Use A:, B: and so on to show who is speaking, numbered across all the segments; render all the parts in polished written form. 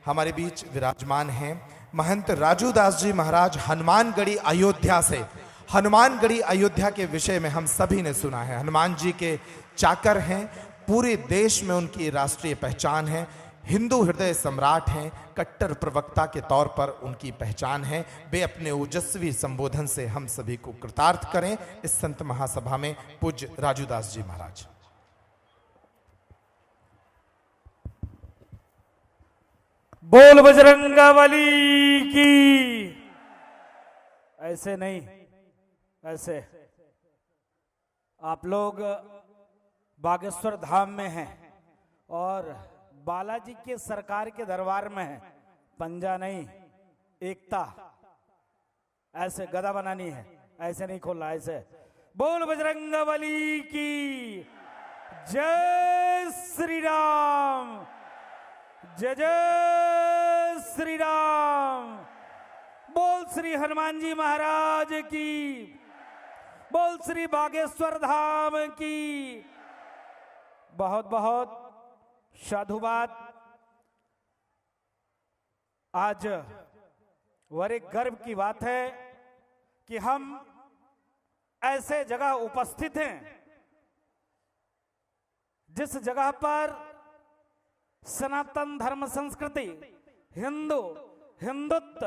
A: हमारे बीच विराजमान हैं महंत राजू दास जी महाराज हनुमानगढ़ी अयोध्या से। हनुमानगढ़ी अयोध्या के विषय में हम सभी ने सुना है, हनुमान जी के चाकर हैं, पूरे देश में उनकी राष्ट्रीय पहचान है, हिंदू हृदय सम्राट हैं, कट्टर प्रवक्ता के तौर पर उनकी पहचान है। वे अपने ओजस्वी संबोधन से हम सभी को कृतार्थ करें इस संत महासभा में। पूज्य राजू दास जी महाराज।
B: बोल बजरंगबली की। ऐसे नहीं, ऐसे आप लोग बागेश्वर धाम में हैं और बालाजी के सरकार के दरबार में है, पंजा नहीं एकता। ऐसे गदा बनानी है, ऐसे नहीं खोलना, ऐसे। बोल बजरंगबली की जय श्री राम, जय जय श्री राम। बोल श्री हनुमान जी महाराज की, बोल श्री बागेश्वर धाम की। बहुत बहुत साधुवाद। आज बड़े गर्व की बात है कि हम ऐसे जगह उपस्थित हैं जिस जगह पर सनातन धर्म संस्कृति, हिंदुत्व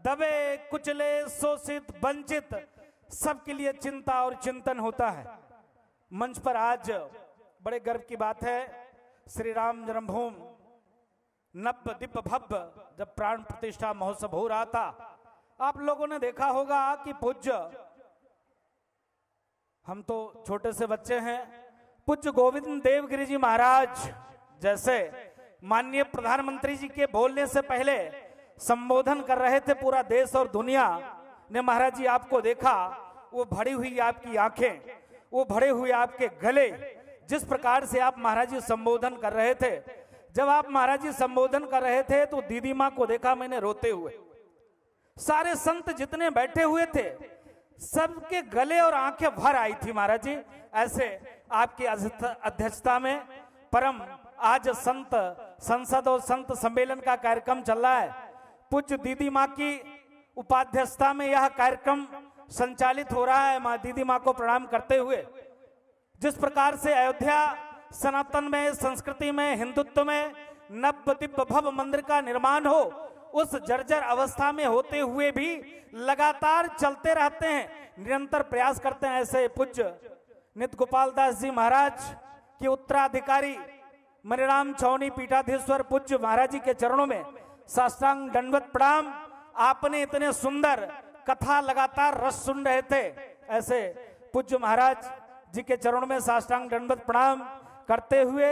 B: दबे कुचले शोषित वंचित सबके लिए चिंता और चिंतन होता है। मंच पर आज बड़े गर्व की बात है, श्री राम जन्मभूमि नभ दिप भव्य जब प्राण प्रतिष्ठा महोत्सव हो रहा था, आप लोगों ने देखा होगा कि पूज्य, हम तो छोटे से बच्चे हैं, पूज्य गोविंद देवगिरी जी महाराज जैसे माननीय प्रधानमंत्री जी के बोलने से पहले संबोधन कर रहे थे। पूरा देश और दुनिया ने महाराज जी आपको देखा, वो भरी हुई आपकी आंखें, वो भरे हुए आपके गले, जिस प्रकार से आप महाराज जी संबोधन कर रहे थे। जब आप महाराज जी संबोधन कर रहे थे तो दीदी माँ को देखा मैंने रोते हुए। सारे संत जितने बैठे हुए थे सबके गले और आंखें भर आई थी महाराज जी। ऐसे आपकी अध्यक्षता में परम आज संत संसद और संत सम्मेलन का कार्यक्रम चल रहा है। पूज्य दीदी माँ की उपाध्यक्षता में यह कार्यक्रम संचालित हो रहा है। माँ दीदी माँ को प्रणाम करते हुए जिस प्रकार से अयोध्या सनातन में, संस्कृति में, हिंदुत्व में नव दिव्य भव्य मंदिर का निर्माण हो, उस जर्जर अवस्था में होते हुए भी लगातार चलते रहते हैं, निरंतर प्रयास करते हैं। ऐसे पूज्य नित्य गोपाल दास जी महाराज के उत्तराधिकारी मणिराम छौनी पीठाधीश्वर पूज्य महाराज जी के चरणों में साष्टांग दंडवत प्रणाम। आपने इतने सुंदर कथा लगातार रस सुन रहे थे, ऐसे पूज्य महाराज जी के चरणों में साष्टांग दंडवत प्रणाम करते हुए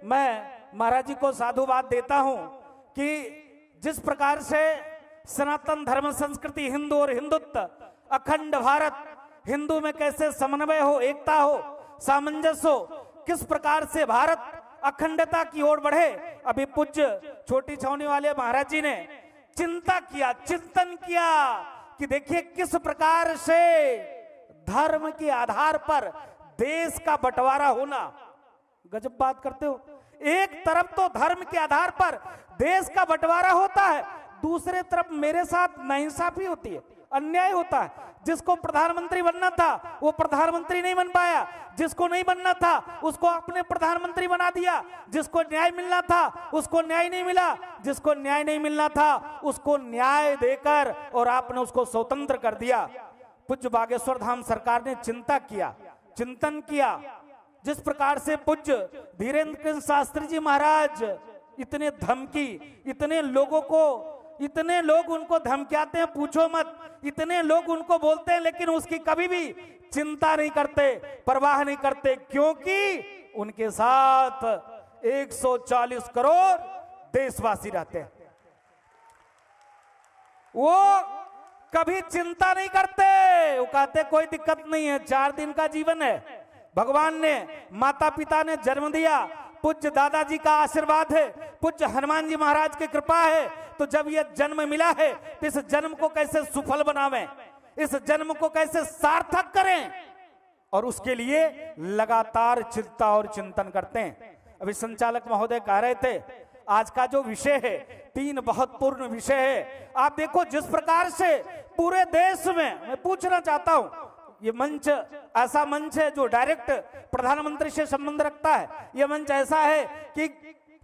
B: मैं महाराज जी को साधुवाद देता हूं कि जिस प्रकार से सनातन धर्म संस्कृति, हिंदू और हिंदुत्व, अखंड भारत, हिंदू में कैसे समन्वय हो, एकता हो, सामंजस्य हो, किस प्रकार से भारत अखंडता की ओर बढ़े। अभी पूज्य छोटी छावनी वाले महाराज जी ने चिंता किया, चिंतन किया कि देखिए किस प्रकार से धर्म के आधार पर देश का बंटवारा होना। गजब बात करते हो, एक तरफ तो धर्म के आधार पर देश का बंटवारा होता है, दूसरे तरफ मेरे साथ नाइंसाफी होती है, अन्याय होता है। जिसको प्रधानमंत्री बनना था वो प्रधानमंत्री नहीं बन पाया, जिसको नहीं बनना था उसको आपने प्रधानमंत्री बना दिया, जिसको न्याय मिलना था उसको न्याय नहीं मिला, जिसको न्याय नहीं मिलना था उसको न्याय देकर और आपने उसको स्वतंत्र कर दिया। पूज्य बागेश्वर धाम सरकार ने चिंता किया, चिंतन किया। जिस प्रकार से पूज्य धीरेन्द्र कृष्ण शास्त्री जी महाराज इतने धमकी, इतने लोगों को, इतने लोग उनको धमकियाते हैं, पूछो मत, इतने लोग उनको बोलते हैं, लेकिन उसकी कभी भी चिंता नहीं करते, परवाह नहीं करते, क्योंकि उनके साथ 140 करोड़ देशवासी रहते हैं। वो कभी चिंता नहीं करते, वो कहते कोई दिक्कत नहीं है, 4 दिन का जीवन है, भगवान ने, माता पिता ने जन्म दिया, पूज्य दादाजी का आशीर्वाद है, पूज्य हनुमान जी महाराज की कृपा है, तो जब यह जन्म मिला है तो इस जन्म को कैसे सुफल बनावें, इस जन्म को कैसे सार्थक करें, और उसके लिए लगातार चिंता और चिंतन करते हैं। अभी संचालक महोदय कह रहे थे आज का जो विषय है 3 बहुत पूर्ण विषय है। आप देखो जिस प्रकार से पूरे देश में, मैं पूछना चाहता हूं, ये मंच ऐसा मंच है जो डायरेक्ट प्रधानमंत्री से संबंध रखता है। यह मंच ऐसा है कि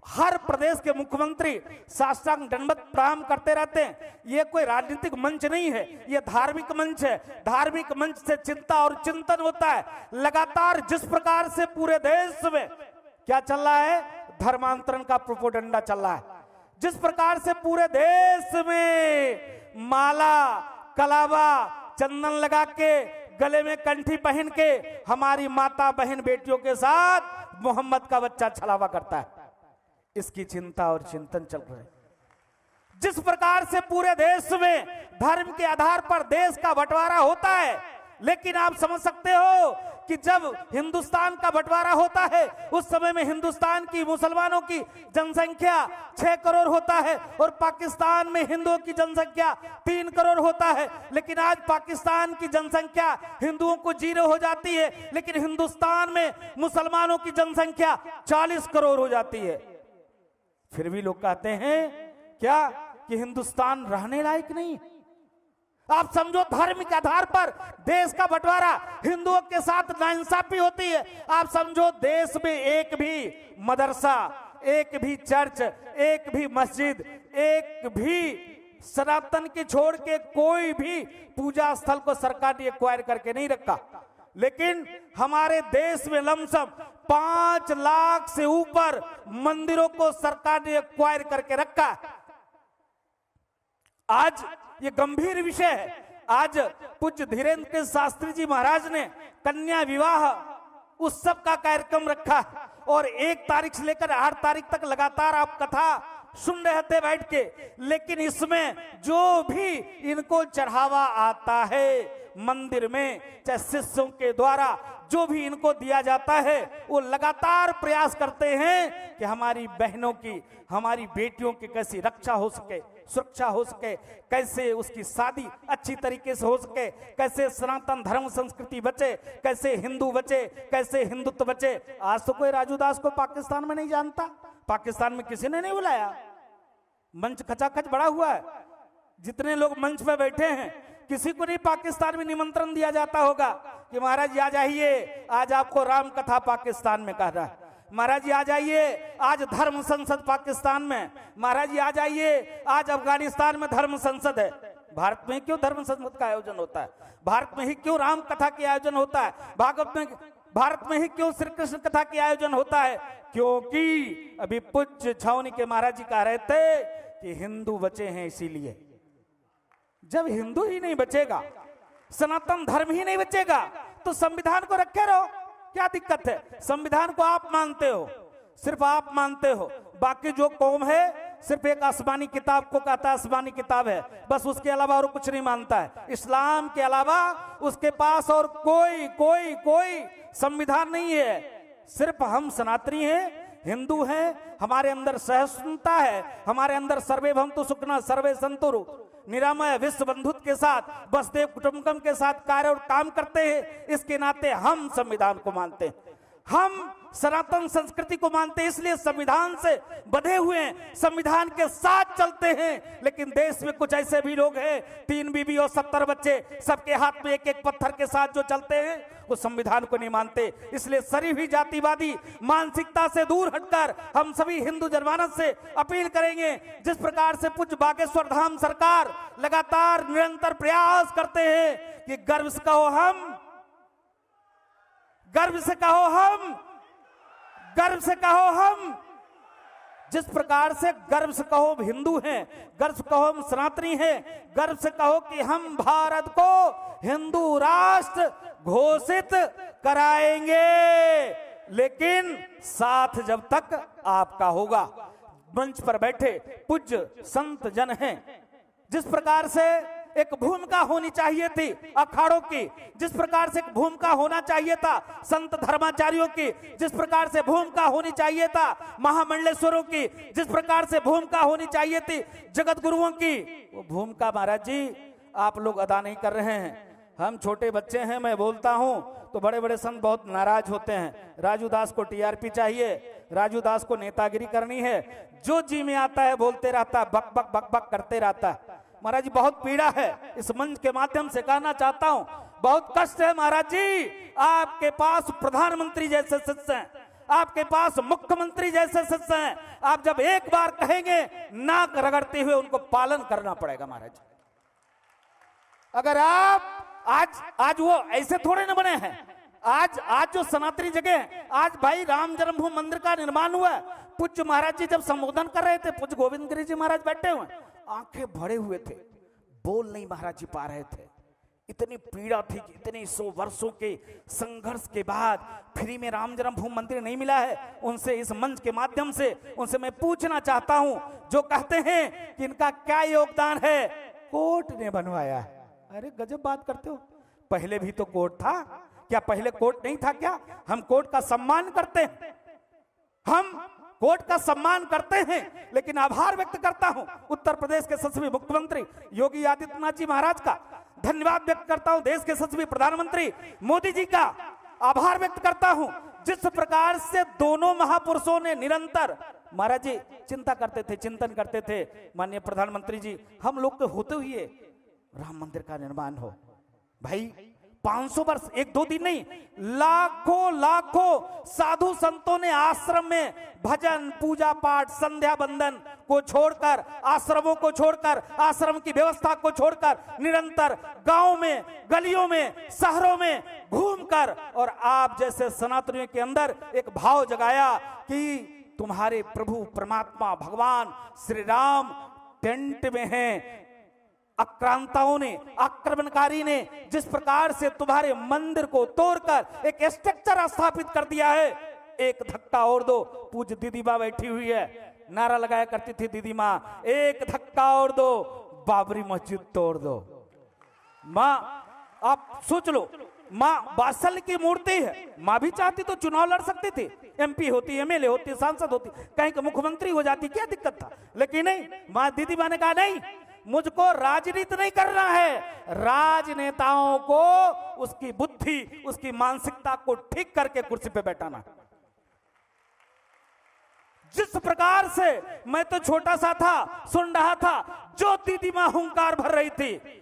B: हर प्रदेश के मुख्यमंत्री साष्टांग दंडवत प्रणाम करते रहते हैं। यह कोई राजनीतिक मंच नहीं है, यह धार्मिक मंच है। धार्मिक मंच से चिंता और चिंतन होता है। लगातार जिस प्रकार से पूरे देश में क्या चल रहा है, धर्मांतरण का प्रोपोगंडा चल रहा है। जिस प्रकार से पूरे देश में माला, कलावा, चंदन लगा के, गले में कंठी पहन के हमारी माता बहन बेटियों के साथ मोहम्मद का बच्चा छलावा करता है, इसकी चिंता और चिंतन चल रहा है। जिस प्रकार से पूरे देश में धर्म के आधार पर देश का बंटवारा होता है, लेकिन आप समझ सकते हो कि जब हिंदुस्तान का बंटवारा होता है उस समय में हिंदुस्तान की मुसलमानों की जनसंख्या 6 करोड़ होता है और पाकिस्तान में हिंदुओं की जनसंख्या 3 करोड़ होता है। लेकिन आज पाकिस्तान की जनसंख्या हिंदुओं को 0 हो जाती है, लेकिन हिंदुस्तान में मुसलमानों की जनसंख्या 40 करोड़ हो जाती है। फिर भी लोग कहते हैं क्या कि हिंदुस्तान रहने लायक नहीं। आप समझो धर्म के आधार पर देश का बंटवारा, हिंदुओं के साथ नाइंसाफी होती है। आप समझो देश में एक भी मदरसा, एक भी चर्च, एक भी मस्जिद, एक भी सनातन की छोड़ के कोई भी पूजा स्थल को सरकार ने एक्वायर करके नहीं रखा। लेकिन हमारे देश में लमसम 5 लाख से ऊपर मंदिरों को सरकार ने एक्वायर करके रखा। आज ये गंभीर विषय है। आज पूज्य धीरेन्द्र शास्त्री जी महाराज ने कन्या विवाह उत्सव का कार्यक्रम रखा और 1 तारीख से लेकर 8 तारीख तक लगातार आप कथा सुन रहे थे बैठ के। लेकिन इसमें जो भी इनको चढ़ावा आता है मंदिर में, चाहे शिष्यों के द्वारा जो भी इनको दिया जाता है, वो लगातार प्रयास करते हैं कि हमारी बहनों की, हमारी बेटियों की कैसी रक्षा हो सके, सुरक्षा हो सके, कैसे उसकी शादी अच्छी तरीके से हो सके, कैसे सनातन धर्म संस्कृति बचे, कैसे हिंदू बचे, कैसे हिंदुत्व बचे। आज तो कोई राजू दास को पाकिस्तान में नहीं जानता, पाकिस्तान में किसी ने नहीं बुलाया। मंच खचाखच बड़ा हुआ है, जितने लोग मंच पे बैठे हैं किसी को नहीं पाकिस्तान में निमंत्रण दिया जाता होगा कि महाराज जी आ जाइए, आज आपको राम कथा पाकिस्तान में कह रहा है। महाराज जी आ जाइए, आज धर्म संसद पाकिस्तान में। महाराज जी आ जाइए, आज अफगानिस्तान में धर्म संसद है। भारत में क्यों धर्म संसद का आयोजन होता है? भारत में ही क्यों राम कथा के आयोजन होता है? भारत में ही क्यों श्री कृष्ण कथा के आयोजन होता है? क्योंकि अभी पूज्य छावनी के महाराज जी कह रहे थे कि हिंदू बचे हैं। इसीलिए जब हिंदू ही नहीं बचेगा, सनातन धर्म ही नहीं बचेगा, तो संविधान को रखे रहो, क्या दिक्कत है? संविधान को आप मानते हो, सिर्फ आप मानते हो, बाकी जो कौम है सिर्फ एक आसमानी किताब को कहता है आसमानी किताब है, बस उसके अलावा और कुछ नहीं मानता है। इस्लाम के अलावा उसके पास और कोई कोई कोई संविधान नहीं है। सिर्फ हम सनातनी हैं, हिंदू हैं, हमारे अंदर सहिष्णुता है, हमारे अंदर सर्वे भवन्तु सुखिनः सर्वे सन्तु निरामय विश्व बंधुत्व के साथ वसुधैव कुटुंबकम के साथ कार्य और काम करते हैं। इसके नाते हम संविधान को मानते हैं, हम सनातन संस्कृति को मानते हैं, इसलिए संविधान से बंधे हुए हैं, संविधान के साथ चलते हैं। लेकिन देश में कुछ ऐसे भी लोग हैं, 3 बीबी और 70 बच्चे, सबके हाथ में एक एक पत्थर के साथ जो चलते हैं, वो संविधान को नहीं मानते। इसलिए सरीफी जातिवादी मानसिकता से दूर हटकर हम सभी हिंदू जनमानस से अपील करेंगे, जिस प्रकार से पूज्य बागेश्वर धाम सरकार लगातार निरंतर प्रयास करते हैं कि गर्व से कहो हम, गर्व से कहो हम, गर्व से कहो हम। जिस प्रकार से गर्व से कहो हिंदू हैं, गर्व से कहो हम सनातनी हैं, गर्व से कहो कि हम भारत को हिंदू राष्ट्र घोषित कराएंगे। लेकिन साथ जब तक आपका होगा। मंच पर बैठे पूज्य संत जन हैं, जिस प्रकार से एक भूमिका होनी चाहिए थी अखाड़ों की, जिस प्रकार से एक भूमिका होना चाहिए था संत धर्माचार्यों की, जिस प्रकार से भूमिका होनी चाहिए था महामंडलेश्वरों की, जिस प्रकार से भूमिका होनी चाहिए थी जगत गुरुओं की, वो भूमिका महाराज जी आप लोग अदा नहीं कर रहे हैं। हम छोटे बच्चे हैं, मैं बोलता हूं तो बड़े बड़े संत बहुत नाराज होते हैं। राजू दास को टीआरपी चाहिए, राजू दास को नेतागिरी करनी है, जो जी में आता है बोलते रहता है, बक बक बक बक करते रहता है। महाराज जी बहुत पीड़ा है, इस मंच के माध्यम से कहना चाहता हूं, बहुत कष्ट है महाराज जी। आपके पास प्रधानमंत्री जैसे सदस्य हैं, आपके पास मुख्यमंत्री जैसे सदस्य हैं, आप जब एक बार कहेंगे नाक रगड़ते हुए उनको पालन करना पड़ेगा महाराज जी। अगर आप आज वो ऐसे थोड़े न बने हैं, आज जो सनातनी जगह है, आज भाई राम जन्मभूमि मंदिर का निर्माण हुआ। पूज्य महाराज जी जब संबोधन कर रहे थे, पूज्य गोविंद गिरी जी महाराज बैठे हुए, आंखें भरे हुए थे, बोल नहीं महाराज जी पा रहे थे। इतनी पीड़ा थी कि इतने 100 वर्षों के संघर्ष के बाद फ्री में राम जन्मभूमि मंदिर नहीं मिला है। उनसे इस मंच के माध्यम से उनसे मैं पूछना चाहता हूं, जो कहते हैं कि इनका क्या योगदान है, कोर्ट ने बनवाया है। अरे गजब बात करते हो, पहले भी तो कोर्ट था क्या? पहले कोर्ट नहीं था क्या? हम कोर्ट का सम्मान करते हैं, हम कोर्ट का सम्मान करते हैं, लेकिन आभार व्यक्त करता हूं उत्तर प्रदेश के यशस्वी मुख्यमंत्री योगी आदित्यनाथ जी महाराज का, धन्यवाद व्यक्त करता हूं देश के यशस्वी प्रधानमंत्री मोदी जी का, आभार व्यक्त करता हूं जिस प्रकार से दोनों महापुरुषों ने निरंतर, महाराज जी चिंता करते थे, चिंतन करते थे, माननीय प्रधानमंत्री जी हम लोग के होते हुए राम मंदिर का निर्माण हो। भाई 500 वर्ष, एक दो दिन नहीं, लाखों साधु संतों ने आश्रम में भजन पूजा पाठ संध्या बंदन को छोड़कर, आश्रमों को छोड़कर, आश्रम की व्यवस्था को छोड़कर निरंतर गांव में, गलियों में, शहरों में घूमकर और आप जैसे सनातनियों के अंदर एक भाव जगाया कि तुम्हारे प्रभु परमात्मा भगवान श्री राम टेंट में हैं। आक्रांताओं ने, आक्रमणकारी ने जिस प्रकार से तुम्हारे मंदिर को तोड़कर एक स्ट्रक्चर स्थापित कर दिया है, एक धक्का और दो। पूज्य दीदी माँ बैठी हुई है, नारा लगाया करती थी दीदी माँ, एक धक्का और दो, बाबरी मस्जिद तोड़ दो। माँ आप सोच लो, माँ वात्सल्य की मूर्ति है, माँ भी चाहती तो चुनाव लड़ सकती थी, एमपी होती, एमएलए होती, सांसद होती, कहीं का मुख्यमंत्री हो जाती, क्या दिक्कत था? लेकिन नहीं, माँ दीदी माँ ने कहा नहीं, मुझको राजनीति नहीं करना है, राजनेताओं को उसकी बुद्धि, उसकी मानसिकता को ठीक करके कुर्सी पे बैठाना। जिस प्रकार से मैं तो छोटा सा था, सुन रहा था, जो दीदी मां हुंकार भर रही थी,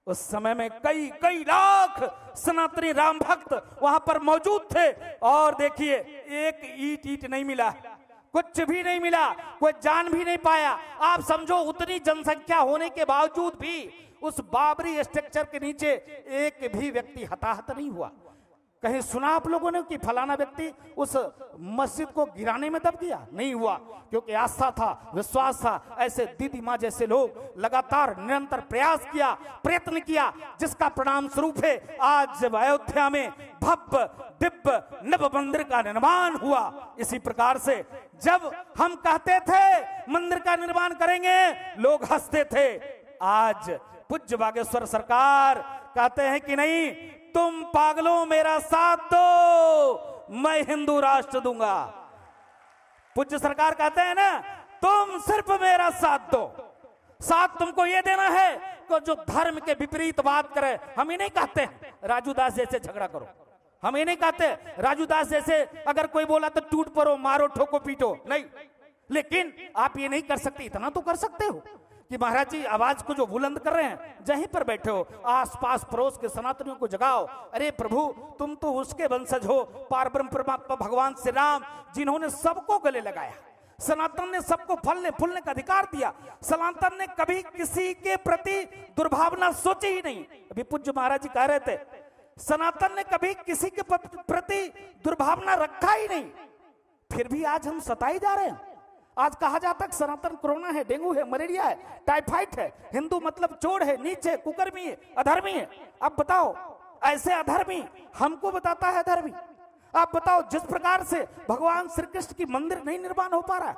B: उस समय में कई लाख सनातनी राम भक्त वहां पर मौजूद थे। और देखिए एक ईट नहीं मिला, कुछ भी नहीं मिला, कोई जान भी नहीं पाया। आप समझो उतनी जनसंख्या होने के बावजूद भी उस बाबरी स्ट्रक्चर के नीचे एक भी व्यक्ति हताहत नहीं हुआ। कहीं सुना आप लोगों ने कि फलाना व्यक्ति उस मस्जिद को गिराने में दब गया? नहीं हुआ, क्योंकि आस्था था, विश्वास था। ऐसे दीदी माँ जैसे लोग लगातार निरंतर प्रयास किया, प्रयत्न किया, जिसका परिणाम स्वरूप है आज जब अयोध्या में भव्य दिव्य नव मंदिर का निर्माण हुआ। इसी प्रकार से जब हम कहते थे मंदिर का निर्माण करेंगे, लोग हंसते थे। आज पूज्य बागेश्वर सरकार कहते हैं कि नहीं, तुम पागलों मेरा साथ दो, मैं हिंदू राष्ट्र दूंगा। पूज्य सरकार कहते हैं ना, तुम सिर्फ मेरा साथ दो, साथ तुमको ये देना है कि जो धर्म के विपरीत बात करे। हम ही नहीं कहते राजू दास जैसे झगड़ा करो, हम ये नहीं कहते राजू दास जैसे अगर कोई बोला तो टूट पड़ो, मारो, ठोको, पीटो, नहीं। लेकिन आप ये नहीं कर सकते, इतना तो कर सकते हो कि महाराज जी आवाज को जो बुलंद कर रहे हैं, जहीं पर बैठे हो आसपास पड़ोस के सनातनियों को जगाओ। अरे प्रभु, तुम तो उसके वंशज हो, पारब्रह्म परमात्मा भगवान श्री राम, जिन्होंने सबको गले लगाया। सनातन ने सबको फलने फूलने का अधिकार दिया। सनातन ने कभी किसी के प्रति दुर्भावना सोची ही नहीं। अभी पूज्य महाराज जी कह रहे थे, सनातन ने कभी किसी के प्रति दुर्भावना रखा ही नहीं, फिर भी आज हम सताए जा रहे हैं। आज कहा जाता है सनातन कोरोना है, डेंगू है, मलेरिया है, टाइफाइड है, हिंदू मतलब चोर है, नीच है, कुकर्मी है, अधर्मी है। अब बताओ, ऐसे अधर्मी हमको बताता है अधर्मी। आप बताओ, जिस प्रकार से भगवान श्री कृष्ण की मंदिर नहीं निर्माण हो पा रहा है,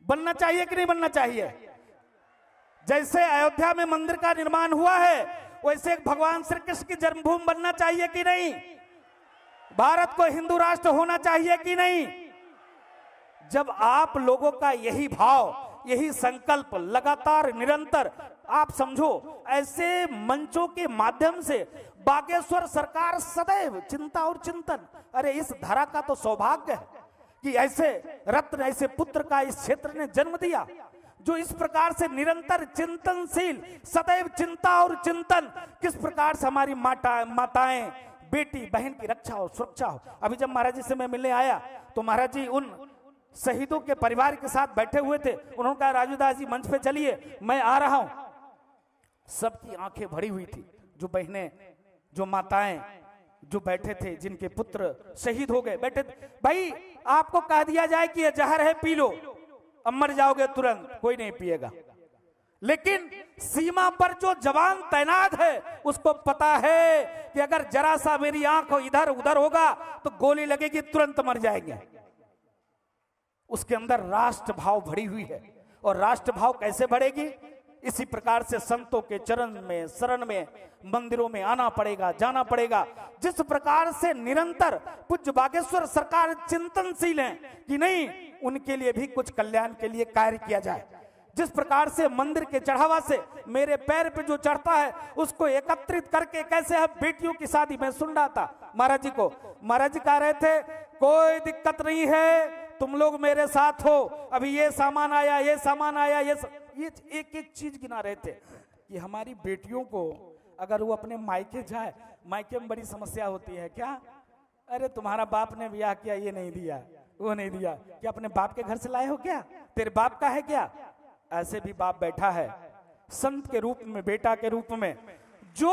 B: बनना चाहिए कि नहीं बनना चाहिए? जैसे अयोध्या में मंदिर का निर्माण हुआ है, वैसे भगवान श्री कृष्ण की जन्मभूमि बनना चाहिए कि नहीं? भारत को हिंदू राष्ट्र होना चाहिए कि नहीं? जब आप लोगों का यही भाव, यही संकल्प लगातार निरंतर, आप समझो ऐसे मंचों के माध्यम से बागेश्वर सरकार सदैव चिंता और चिंतन अरे इस धरा का तो सौभाग्य है कि ऐसे रत्न, ऐसे पुत्र का इस क्षेत्र ने जन्म दिया, जो इस प्रकार से निरंतर चिंतनशील, सदैव चिंता और चिंतन, किस प्रकार से हमारी माताएं, बेटी बहन की रक्षा और सुरक्षा हो। अभी जब महाराज जी से मैं मिलने आया तो महाराज जी उन शहीदों के परिवार के साथ बैठे हुए थे। उन्होंने कहा राजूदास जी मंच पे चलिए, मैं आ रहा हूं। सबकी आंखें भरी हुई थी, जो बहनें, जो माताएं, जो बैठे थे, जिनके पुत्र शहीद हो गए, बैठे थे। भाई आपको कह दिया जाए कि यह जहर है, पी लो, अब मर जाओगे तुरंत, कोई नहीं पिएगा। लेकिन सीमा पर जो जवान तैनात है उसको पता है कि अगर जरा सा मेरी आंख इधर उधर होगा तो गोली लगेगी, तुरंत मर जाएंगे। उसके अंदर राष्ट्र भाव भरी हुई है। और राष्ट्र भाव कैसे बढ़ेगी? इसी प्रकार से संतों के चरण में, शरण में, मंदिरों में आना पड़ेगा, जाना पड़ेगा। जिस प्रकार से निरंतर पूज्य बागेश्वर सरकार चिंतनशील है कि नहीं, उनके लिए भी कुछ कल्याण के लिए कार्य किया जाए। जिस प्रकार से मंदिर के चढ़ावा से मेरे पैर पे जो चढ़ता है उसको एकत्रित करके कैसे अब बेटियों की शादी, मैं सुन रहा था महाराज जी को, महाराज जी कह रहे थे कोई दिक्कत नहीं है, तुम लोग मेरे साथ हो, अभी ये सामान आया, ये सामान आया, ये एक एक चीज गिना रहे थे कि हमारी बेटियों को अगर वो अपने मायके जाए, मायके में बड़ी समस्या होती है। क्या? अरे तुम्हारा बाप ने ब्याह किया, ये नहीं दिया, वो नहीं दिया, क्या अपने बाप के घर से लाए हो? क्या तेरे बाप का है क्या? ऐसे भी बाप बैठा है संत के रूप में, बेटा के रूप में, जो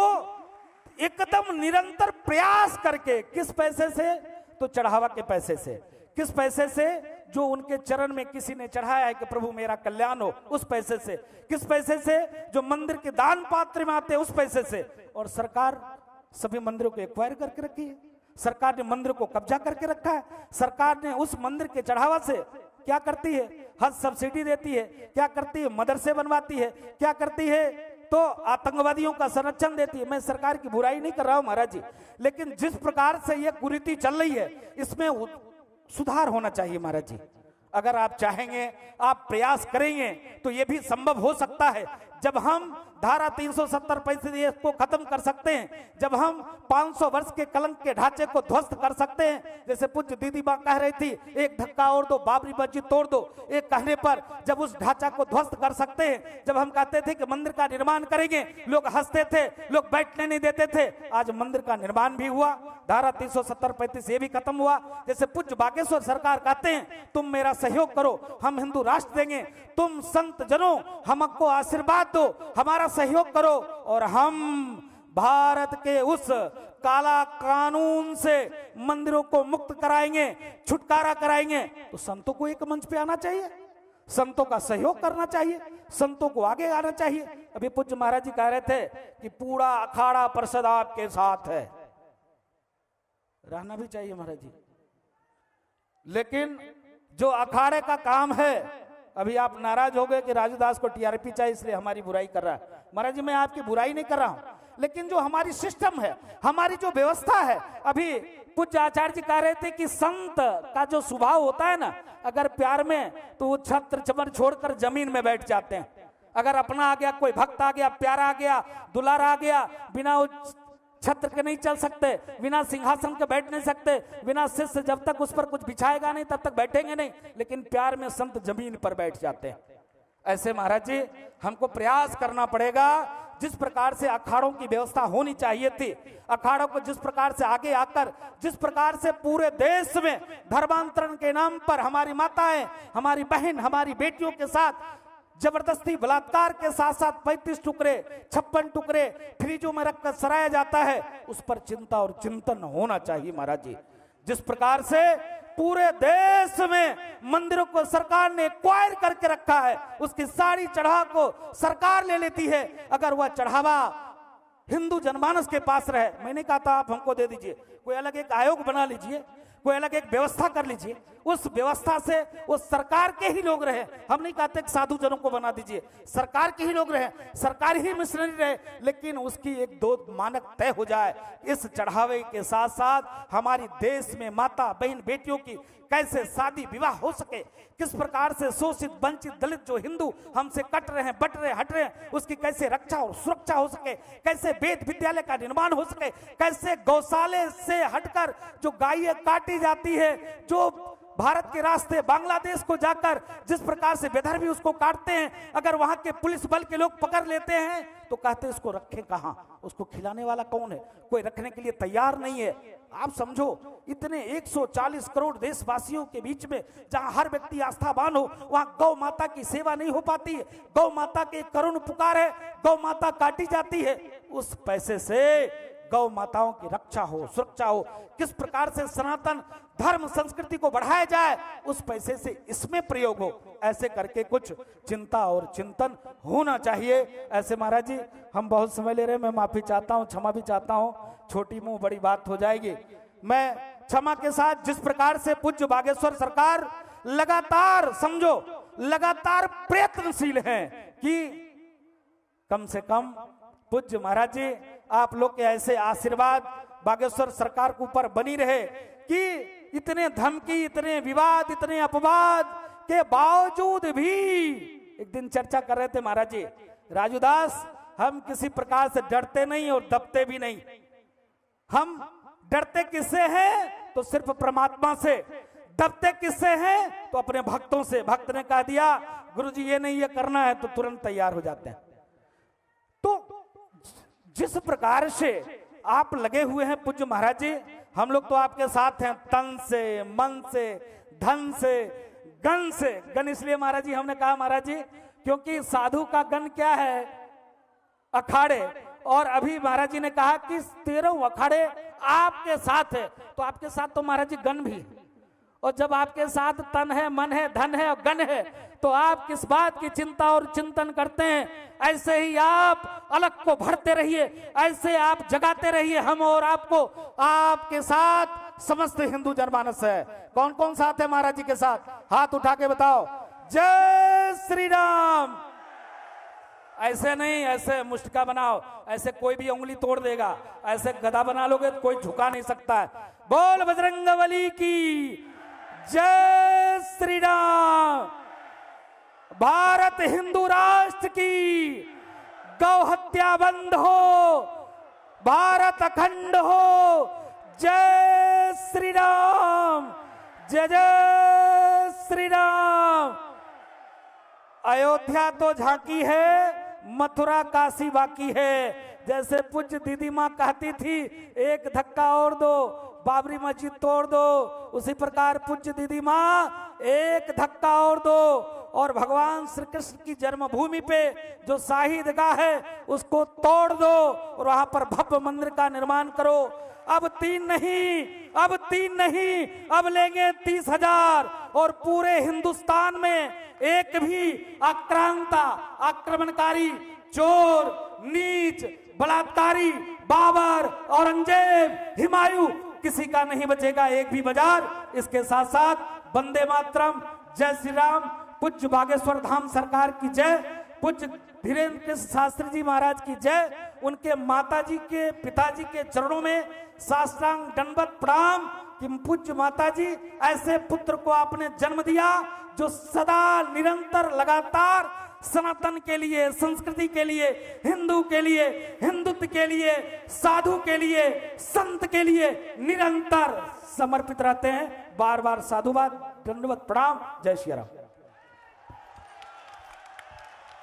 B: एकदम निरंतर प्रयास करके, किस पैसे से? तो चढ़ावा के पैसे से। किस पैसे से? जो उनके चरण में किसी ने चढ़ाया है कि प्रभु मेरा कल्याण हो, उस पैसे से। किस पैसे से? जो मंदिर के दान पात्र में आते हैं, उस पैसे से। और सरकार सभी मंदिरों को एक्वायर करके रखी है, सरकार ने मंदिर को कब्जा करके रखा है। सरकार ने उस मंदिर के चढ़ावा से क्या करती है? हज सब्सिडी देती है। क्या करती है? मदरसे बनवाती है। क्या करती है? तो आतंकवादियों का संरक्षण देती है। मैं सरकार की बुराई नहीं कर रहा हूं महाराज जी, लेकिन जिस प्रकार से यह कुरीति चल रही है, इसमें सुधार होना चाहिए महाराज जी। अगर आप चाहेंगे, आप प्रयास करेंगे तो यह भी संभव हो सकता है। जब हम धारा 370 को खत्म कर सकते हैं, जब हम 500 वर्ष के कलंक के ढांचे को ध्वस्त कर सकते हैं, जैसे पूज्य दीदी मां कह रही थी, एक धक्का और दो, बाबरी मस्जिद तोड़ दो, एक कहने पर जब उस ढांचा को ध्वस्त कर सकते हैं। जब हम कहते थे कि मंदिर का निर्माण करेंगे, लोग हंसते थे, लोग बैठने नहीं देते थे। आज मंदिर का निर्माण भी हुआ, धारा 370-35 ये भी खत्म हुआ। जैसे पूज्य बागेश्वर सरकार कहते हैं तुम मेरा सहयोग करो, हम हिंदू राष्ट्र देंगे, तुम संत जनों हमको आशीर्वाद दो, हमारा सहयोग करो, और हम भारत के उस काला कानून से मंदिरों को मुक्त कराएंगे, छुटकारा कराएंगे। तो संतों को एक मंच पे आना चाहिए, संतों का सहयोग करना चाहिए, संतों को आगे आना चाहिए। अभी पूज्य महाराज जी कह रहे थे कि पूरा अखाड़ा परिषद आपके साथ है, रहना भी चाहिए महाराज जी। लेकिन जो अखाड़े का काम है, अभी आप नाराज हो गए कि राजूदास को टीआरपी चाहिए इसलिए हमारी बुराई कर रहा है। महाराज जी मैं आपकी बुराई नहीं कर रहा हूं, लेकिन जो हमारी सिस्टम है, हमारी जो व्यवस्था है, अभी पूज्य आचार्य जी कह रहे थे कि संत का जो स्वभाव होता है ना, अगर प्यार में तो वो छत्र चमर छोड़कर जमीन में बैठ जाते हैं। अगर अपना आ गया, कोई भक्त आ गया, प्यारा आ गया, दुलार आ गया, बिना छत्र के नहीं चल सकते, बिना सिंहासन के बैठ नहीं सकते, बिना शिष्य जब तक उस पर कुछ बिछाएगा नहीं तब तक बैठेंगे नहीं। लेकिन प्यार में संत जमीन पर बैठ जाते हैं। ऐसे महाराज जी हमको प्रयास करना पड़ेगा। जिस प्रकार से अखाड़ों की व्यवस्था होनी चाहिए थी, अखाड़ों को जिस प्रकार से आगे आकर, जिस प्रकार से पूरे देश में धर्मांतरण के नाम पर हमारी माताएं, हमारी बहन, हमारी बेटियों के साथ जबरदस्ती बलात्कार के साथ साथ 35 टुकड़े, 56 टुकड़े फ्रीजों में रखकर सराया जाता है, उस पर चिंता और चिंतन होना चाहिए महाराज जी। जिस प्रकार से पूरे देश में मंदिरों को सरकार ने एक्वायर करके रखा है, उसकी सारी चढ़ावा को सरकार ले लेती है। अगर वह चढ़ावा हिंदू जनमानस के पास रहे, मैंने कहा था आप हमको दे दीजिए, कोई अलग एक आयोग बना लीजिए, कोई अलग एक व्यवस्था कर लीजिए, उस व्यवस्था से वो सरकार के ही लोग रहे। हम नहीं कहते कि साधु जनों को बना दीजिए, सरकार के ही लोग रहे, सरकार ही मिशनरी रहे, लेकिन उसकी एक दो मानक तय हो जाए। इस चढ़ावे के साथ साथ हमारी देश में माता बहन बेटियों की कैसे शादी विवाह हो सके, किस प्रकार से शोषित वंचित दलित जो हिंदू हमसे कट रहे हैं, बट रहे, हट रहे हैं, उसकी कैसे रक्षा और सुरक्षा हो सके, कैसे वेद विद्यालय का निर्माण हो सके, कैसे गौशाले से हटकर जो गायें काटी जाती है, जो भारत के रास्ते बांग्लादेश को जाकर जिस प्रकार से बेधर्मी उसको काटते हैं, अगर वहां के पुलिस बल के लोग पकड़ लेते हैं तो कहते हैं इसको रखें कहां, उसको खिलाने वाला कौन है, कोई रखने के लिए तैयार नहीं है। आप समझो, इतने 140 करोड़ देशवासियों के बीच में जहां हर व्यक्ति आस्थावान हो, वहां गौ माता की सेवा नहीं हो पाती है। गौ माता के करुण पुकार है, गौ माता काटी जाती है। उस पैसे से गौ माताओं की रक्षा हो, सुरक्षा हो, किस प्रकार से सनातन धर्म संस्कृति को बढ़ाया जाए, उस पैसे से इसमें प्रयोग हो, ऐसे करके कुछ चिंता और चिंतन होना चाहिए। ऐसे महाराज जी हम बहुत समय ले रहे हैं, मैं माफी चाहता हूं, क्षमा भी चाहता हूं, छोटी मुंह बड़ी बात हो जाएगी। मैं क्षमा के साथ जिस प्रकार से पूज्य बागेश्वर सरकार लगातार समझो लगातार प्रयत्नशील हैं कि कम से कम पूज्य महाराज जी आप लोग के ऐसे आशीर्वाद बागेश्वर सरकार के ऊपर बनी रहे कि इतने धमकी, इतने विवाद, इतने अपवाद के बावजूद भी एक दिन चर्चा कर रहे थे महाराज जी, राजू दास हम किसी प्रकार से डरते नहीं और दबते भी नहीं। हम डरते किससे हैं तो सिर्फ परमात्मा से, दबते किससे हैं तो अपने भक्तों से। भक्त ने कह दिया गुरुजी ये नहीं ये करना है तो तुरंत तैयार हो जाते हैं। तो जिस प्रकार से आप लगे हुए हैं पूज्य महाराज जी, हम लोग तो आपके साथ हैं तन से, मन से, धन से, गण से। गण इसलिए महाराज जी हमने कहा महाराज जी क्योंकि साधु का गण क्या है, अखाड़े, और अभी महाराज जी ने कहा कि 13 अखाड़े आपके साथ है, तो आपके साथ तो महाराज जी गण भी है। और जब आपके साथ तन है, मन है, धन है और गण है, तो आप किस बात की चिंता और चिंतन करते हैं। ऐसे ही आप अलग को भरते रहिए, ऐसे आप जगाते रहिए हम और आपको। आपके साथ समस्त हिंदू जनमानस है। कौन कौन साथ है महाराज जी के साथ, हाथ उठा के बताओ। जय श्री राम। ऐसे नहीं, ऐसे मुष्टिका बनाओ, ऐसे कोई भी उंगली तोड़ देगा। ऐसे गदा बना लोगे तो कोई झुका नहीं सकता है। बोल बजरंगबली की जय श्री राम। भारत हिंदू राष्ट्र की गौ हत्या बंद हो, भारत अखंड हो। जय श्री राम, जय जय श्री राम। अयोध्या तो झांकी है, मथुरा काशी बाकी है। जैसे पूज्य दीदी माँ कहती थी एक धक्का और दो बाबरी मस्जिद तोड़ दो, उसी प्रकार पूज्य दीदी माँ एक धक्का और दो और भगवान श्री कृष्ण की जन्मभूमि पे जो शाही ईदगाह है उसको तोड़ दो और वहां पर भव्य मंदिर का निर्माण करो। अब 3 नहीं, अब 3 नहीं, अब लेंगे 30,000 और पूरे हिंदुस्तान में एक भी आक्रांता, आक्रमणकारी, चोर, नीच, बलात्कारी, बाबर, औरंगजेब, हुमायूं किसी का नहीं बचेगा एक भी बाजार। इसके साथ साथ वंदे मातरम, जय श्री राम, पूज्य बागेश्वर धाम सरकार की जय, पूज्य धीरेन्द्र कृष्ण शास्त्री जी महाराज की जय। उनके माताजी के पिताजी के चरणों में साष्टांग दंडवत प्रणाम कि पूज्य माताजी ऐसे पुत्र को आपने जन्म दिया जो सदा निरंतर लगातार सनातन के लिए, संस्कृति के लिए, हिंदू के लिए, हिंदुत्व के लिए, साधु के लिए, संत के लिए निरंतर समर्पित रहते हैं। बार बार साधुवाद, दंडवत प्रणाम। जय श्री राम।